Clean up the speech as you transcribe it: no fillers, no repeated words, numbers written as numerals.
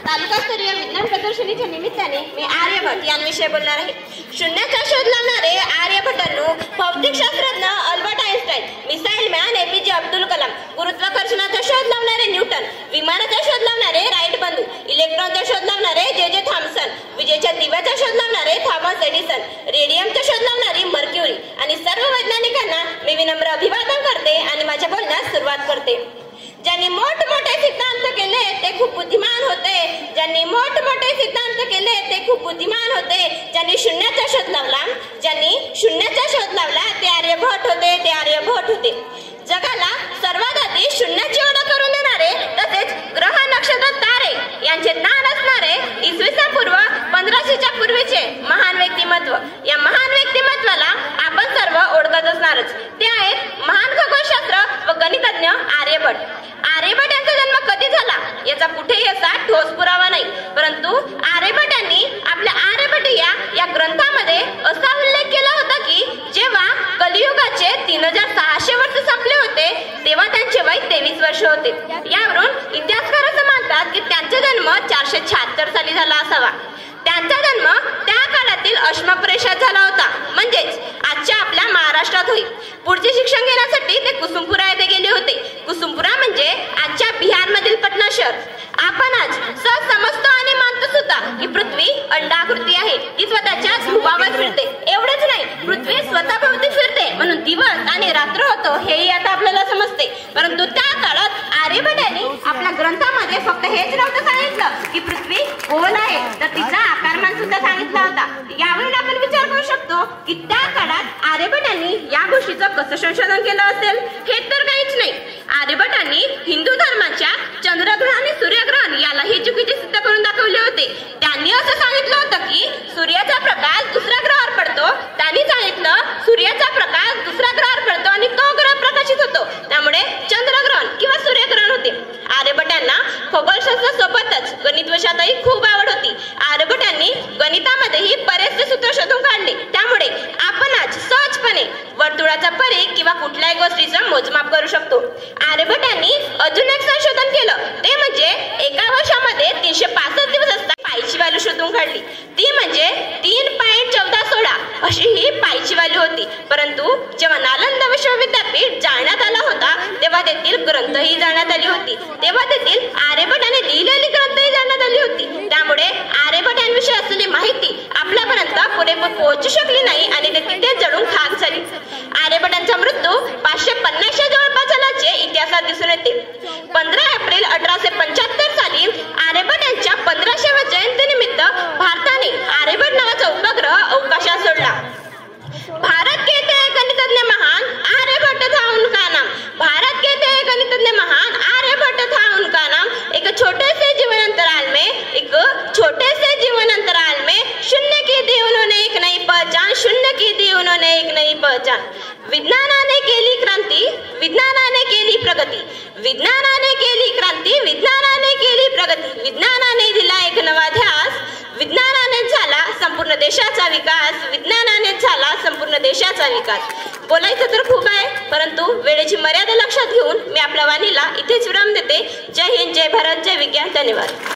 तालुकास्तरीय विज्ञान प्रदर्शनीच्या निमित्ताने मी आर्यभट यांविषयी बोलणार आहे। शून्याचा शोध लावणारे आर्यभटांनो, भौतिकशास्त्रज्ञ Albert Einstein, missile man APJ Abdul Kalam, गुरुत्वाकर्षणाचा शोध लावणारे न्यूटन, विमानाचा शोध लावणारे राईट बंधू, इलेक्ट्रॉनचा शोध लावणारे जे थॉम्सन, विजेच्या दिव्याचा शोध लावणारे थॉमस एडिसन, रेडियमचा शोध लावणारी मर्क्युरी आणि सर्व वैज्ञानिकांना मी विनम्र अभिवादन करते आणि माझ्या बोलण्यास सुरुवात करते। ज्यांनी मोठमोठे सिद्धांत केले ते खूप बुद्धिमान होते, ज्यांनी मोठमोठे सिद्धांत केले ते खूप बुद्धिमान होते। ज्यांनी शून्याचा शोध लावला ते आर्यभट होते। जगाला सर्वात आधी शून्याची ओळख करून देणारे तसेच ग्रह नक्षत्र तारे यांचे ज्ञान असणारे इसवी सन पूर्व 1500च्या पूर्वीचे महान व्यक्तिमत्व, या महान व्यक्तिमत्वाला आपण सर्व ओळखत असणारच। ते आहेत महान खगोलशास्त्र व गणितज्ञ आर्यभट। आर्यभट यांचा जन्म कधी झाला याचा कुठेही असा ठोस पुरावा नाही, परंतु आर्यभटांनी आपल्या आर्यभटीया या ग्रंथामध्ये असा उल्लेख केला होता की जेव्हा कलियुगाचे 3600 वर्ष संपले होते तेव्हा त्यांचे वय 23 वर्ष होते। यावरून इतिहासकार असं मानतात की त्यांचा जन्म 476 साली झाला असावा। त्यांचा जन्म त्या काळातील अश्मप्रदेशात झाला होता, म्हणजेच आजच्या आपल्या महाराष्ट्रात होईल। पुढचे शिक्षण घेण्यासाठी ते कुसुमपुरा येथे गेले होते। कुसुमपुरा म्हणजे आजच्या बिहार मधील पटना शहर। आपण आज सहज समजतो आणि मानतो सुद्धा की पृथ्वी अंडाकृती आहे, ती स्वतःच्या ध्रुवावर फिरते। एवढेच नाही, पृथ्वी स्वतःभोवती फिरते म्हणून दिवस आणि रात्र होतो हेही आता आपल्याला समजते। परंतु त्या काळात आर्यभटांनी आपल्या ग्रंथामध्ये फक्त हेच नव्हतं सांगितलं की पृथ्वी गोल आहे, तर तिचा आकारमान सुद्धा सांगितला होता। यावरून आपण विचार करू शकतो की त्या काळात आर्यभटांनी या गोष्टीचं कसं संशोधन केलं असेल। हे तर काहीच नाही, आर्यभटांनी हिंदू धर्माच्या चंद्रग्रहण आणि सूर्यग्रहण यालाही चुकीचे सिद्ध करून दाखवले होते। त्यांनी असं सांगितलं होतं की सूर्याचा प्रकाश दुसऱ्या ग्रहावर पडतो, त्यांनी सांगितलं सूर्याचा प्रकाश दुसऱ्या ग्रहावर पडतो आणि तो ग्रह प्रकाशित होतो, त्यामुळे चंद्रग्रहण किंवा सूर्यग्रहण होते। आर्यभटांना खगोलशास्त्रासोबतच गणित विषयातही खूप आवड होती। आर्यभटांनी गणितामध्येही बरेचसे सूत्र शोधून काढले, त्यामुळे आपण आज सहजपणे वर्तुळाचा परिघ किंवा कुठल्याही गोष्टीचं मोजमाप करू शकतो। आर्यभटांनी अजून एक संशोधन केलं, ते म्हणजे एका वर्षामध्ये 365 दिवस असतात पायची व्हॅल्यू शोधून काढली, ती म्हणजे 3.1416 अशी ही पायची व्हॅल्यू होती। परंतु जेव्हा नालंदा विश्वविद्यापीठ जाळण्यात आला होता तेव्हा तेथील ग्रंथही जाळण्यात आली होती, तेव्हा तेथील आर्यभटांनी लिहिलेली ग्रंथही जाळण्यात आली होती। त्यामुळे आर्यभट यांविषयी असलेली माहिती आपल्यापर्यंत पुरेपूर पोहोचू शकली नाही आणि ते तिथेच जळून खाक झाली। आर्यभटांचा मृत्यू 550च्या जवळपास झाल्याचे इतिहासात दिसून येते। 15 एप्रिल 1875 साली आर्यभट यांच्या 1500व्या जयंतीनिमित्त भारताने आर्यभट नावाचा उपग्रह अवकाशात सोडला। भारत के थे गणितज्ञ महान, आर्यभट्ट था उनका नाम। भारत के थे गणितज्ञ महान, आर्यभट्ट था उनका नाम। एक छोटे से जीवन अंतराल में शून्य की दी उन्होंने एक नई पहचान, शून्य की दी उन्होंने एक नई पहचान। विज्ञानाने केली क्रांती, विज्ञानाने केली प्रगती, विज्ञानाने केली क्रांती, विज्ञानाने केली प्रगती, विज्ञानाने दिला एक नवा ध्यास, विज्ञानाने झाला संपूर्ण देशाचा विकास, विज्ञानाने झाला संपूर्ण देशाचा विकास। बोलायचं तर खूप आहे, परंतु वेळेची मर्यादा लक्षात घेऊन मी आपल्या वाणीला इथेच विराम देते। जय हिंद, जय भारत, जय विज्ञान, धन्यवाद।